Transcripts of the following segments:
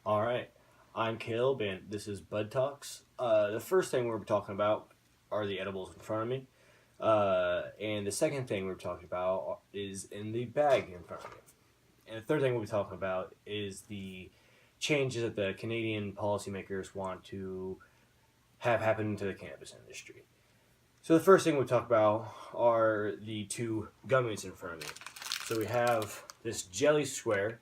All right, I'm Caleb, and this is Bud Talks. The first thing we're talking about are the edibles in front of me, and the second thing we're talking about is in the bag in front of me. And the third thing we'll be talking about is the changes that the Canadian policymakers want to have happen to the cannabis industry. So the first thing we talk about are the two gummies in front of me. So we have this Jelly Square,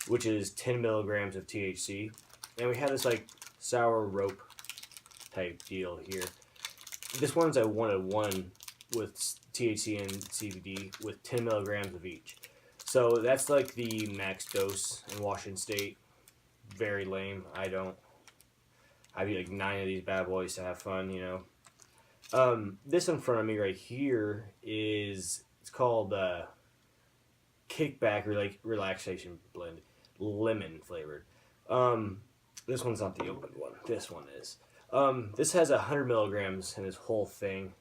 which is 10 milligrams of THC, and we have this like sour rope type deal here. This one's a 1-1 with THC and CBD with 10 milligrams of each. So that's like the max dose in Washington State. Very lame. I'd be like 9 of these bad boys to have fun, you know. This in front of me right here it's called Kickback or like Relaxation Blend, lemon flavored. This one's not the opened one. This one is. This has 100 milligrams in this whole thing.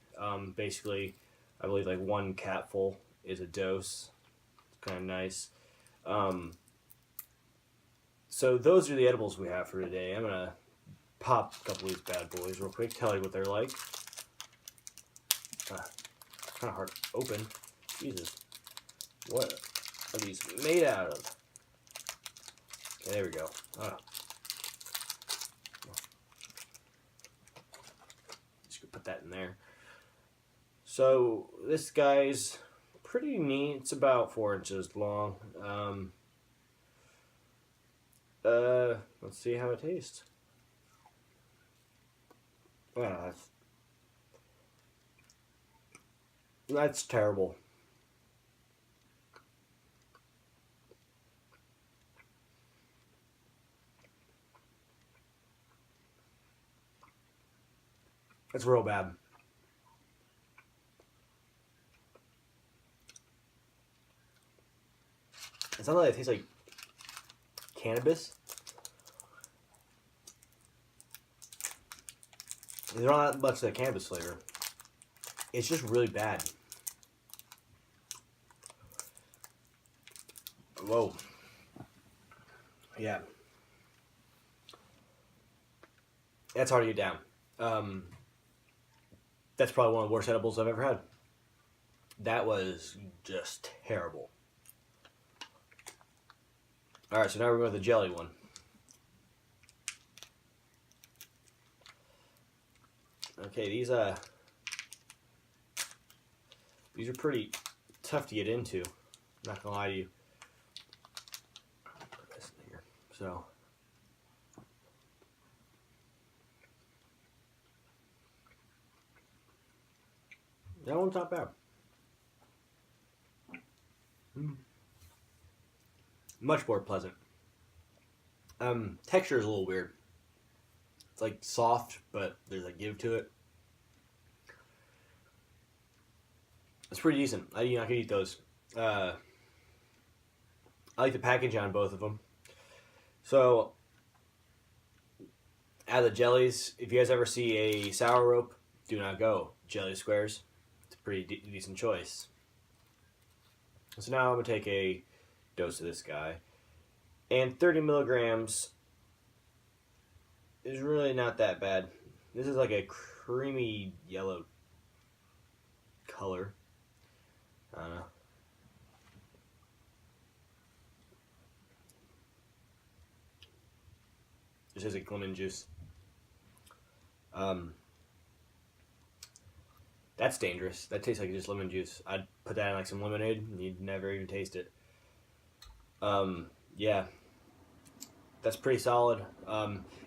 Basically, I believe like one capful is a dose. It's kind of nice. So those are the edibles we have for today. I'm gonna pop a couple of these bad boys real quick. Tell you what they're like. It's kind of hard to open. Jesus, what are these made out of? Okay, there we go. Just gonna put that in there. So this guy's pretty neat. It's about 4 inches long. Let's see how it tastes. Wow, that's terrible. It's real bad. It's not like it tastes like cannabis. There's not that much of the cannabis flavor. It's just really bad. Whoa. Yeah. That's hard to get down. That's probably one of the worst edibles I've ever had. That was just terrible. Alright, so now we're going with the jelly one. Okay, these are pretty tough to get into. I'm not gonna lie to you. Put this in here. So that one's not bad. Much more pleasant. Texture is a little weird. It's like soft, but there's a give to it. It's pretty decent. I could eat those. I like the packaging on both of them. So, out of the jellies, if you guys ever see a sour rope, do not go. Jelly Squares. It's a pretty decent choice. So now I'm going to take a dose of this guy. And 30 milligrams is really not that bad. This is like a creamy yellow color. I don't know. This is like lemon juice. That's dangerous. That tastes like just lemon juice. I'd put that in like some lemonade and you'd never even taste it. Yeah. That's pretty solid.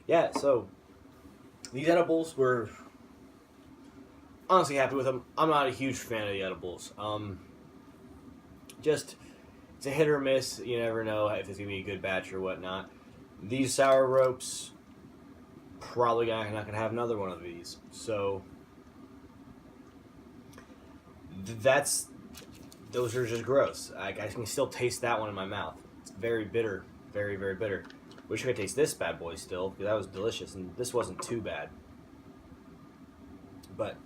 Yeah, so these edibles were honestly happy with them. I'm not a huge fan of the edibles. Just it's a hit or miss. You never know if it's gonna be a good batch or whatnot. These sour ropes, probably not gonna have another one of these. So those are just gross. I can still taste that one in my mouth. It's very bitter, very very bitter. Wish I could taste this bad boy still because that was delicious and this wasn't too bad. But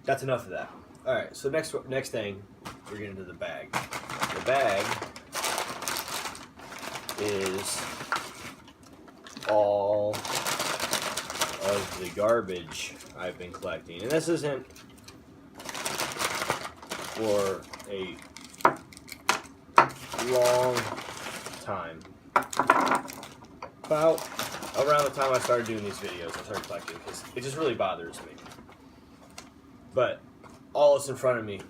that's enough of that. All right, so next thing we're getting into the bag. The bag is the garbage I've been collecting. And this isn't for a long time. About around the time I started doing these videos, I started collecting because it just really bothers me. But all that's in front of me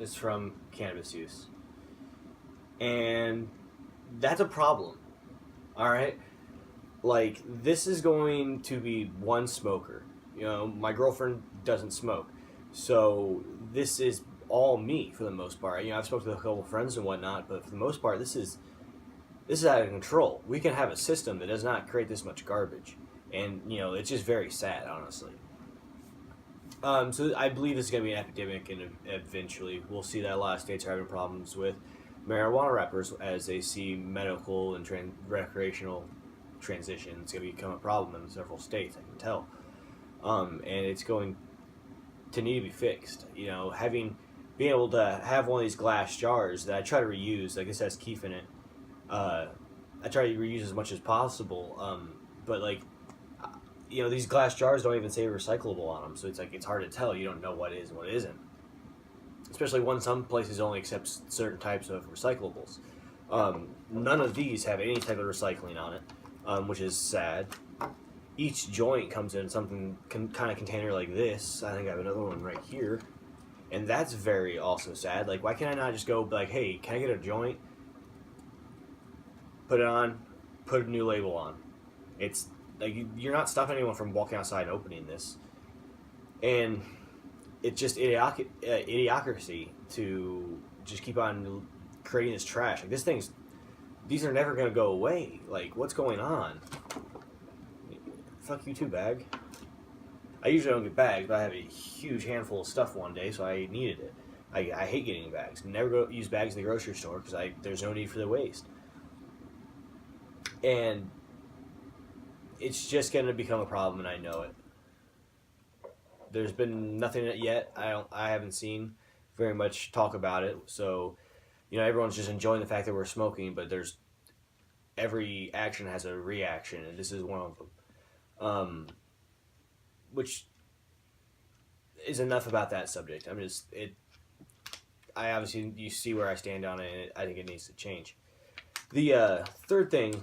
is from cannabis use. And that's a problem. Alright? Like, this is going to be one smoker. You know, my girlfriend doesn't smoke. So this is all me for the most part. You know, I've spoken to a couple of friends and whatnot, but for the most part, this is out of control. We can have a system that does not create this much garbage. And, you know, it's just very sad, honestly. So I believe this is going to be an epidemic, and eventually we'll see that a lot of states are having problems with marijuana wrappers as they see medical and recreational transition. It's going to become a problem in several states, I can tell. And it's going to need to be fixed. You know, being able to have one of these glass jars that I try to reuse, like this has keef in it. I try to reuse as much as possible. But like, you know, these glass jars don't even say recyclable on them, so it's like it's hard to tell. You don't know what is and what isn't. Especially when some places only accept certain types of recyclables. None of these have any type of recycling on it, which is sad. Each joint comes in something kind of container like this. I think I have another one right here. And that's very also sad. Like, why can't I not just go like, hey, can I get a joint? Put it on, put a new label on. It's like you're not stopping anyone from walking outside and opening this. And it's just idiocracy to just keep on creating this trash. Like, these are never going to go away. Like, what's going on? Fuck you too, bag. I usually don't get bags, but I have a huge handful of stuff one day, so I needed it. I hate getting bags. Never use bags in the grocery store because there's no need for the waste. And it's just going to become a problem, and I know it. There's been nothing yet. I haven't seen very much talk about it. So, you know, everyone's just enjoying the fact that we're smoking, but every action has a reaction, and this is one of them. Which is enough about that subject. I obviously, you see where I stand on it, and I think it needs to change. The third thing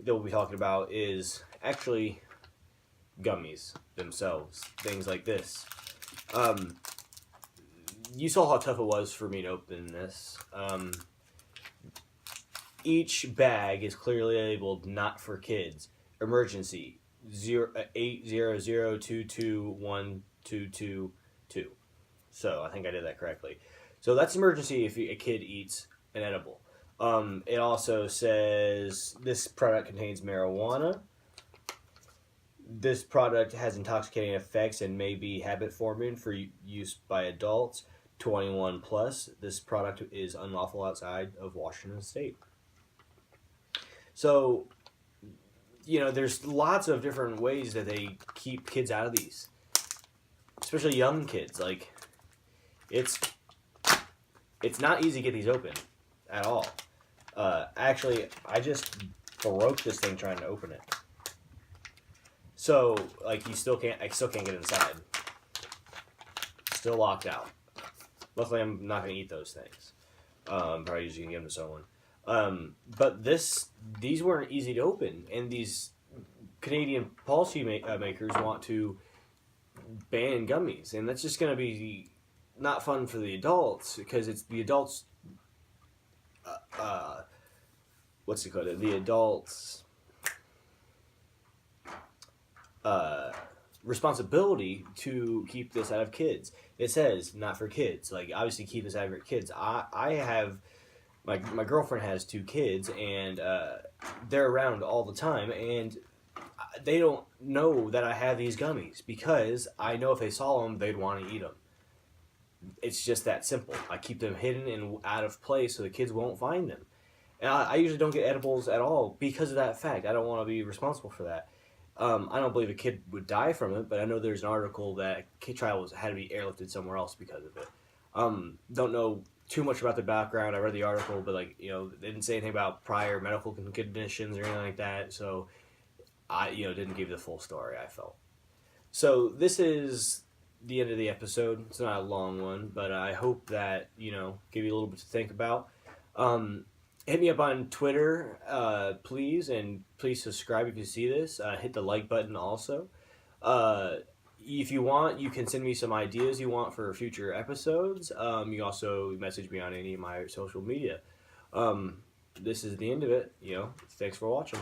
that we'll be talking about is actually gummies themselves, things like this. You saw how tough it was for me to open this. Each bag is clearly labeled "not for kids." Emergency 800221222. So I think I did that correctly. So that's emergency if a kid eats an edible. It also says this product contains marijuana. This product has intoxicating effects and may be habit forming for use by adults 21 plus. This product is unlawful outside of Washington State. So, you know, there's lots of different ways that they keep kids out of these, especially young kids. Like, it's not easy to get these open at all. Actually, I just broke this thing trying to open it. So, like, I still can't get inside. Still locked out. Luckily, I'm not going to eat those things. Probably just going to give them to someone. But these weren't easy to open, and these Canadian policy makers want to ban gummies, and that's just going to be not fun for the adults, because it's the adults, what's it called? The adults' responsibility to keep this out of kids. It says not for kids. Like, obviously keep this out of your kids. I have, my girlfriend has 2 kids, and they're around all the time, and they don't know that I have these gummies, because I know if they saw them, they'd want to eat them. It's just that simple. I keep them hidden and out of place so the kids won't find them. And I usually don't get edibles at all because of that fact. I don't want to be responsible for that. I don't believe a kid would die from it, but I know there's an article that a kid trial had to be airlifted somewhere else because of it. Don't know too much about the background. I read the article, but, like, you know, they didn't say anything about prior medical conditions or anything like that. So I, you know, didn't give the full story, I felt. So this is the end of the episode. It's not a long one, but I hope that give you a little bit to think about. Hit me up on Twitter, please, and please subscribe if you see this. Hit the like button also. Uh, if you want, you can send me some ideas you want for future episodes. You also message me on any of my social media. This is the end of it. Thanks for watching.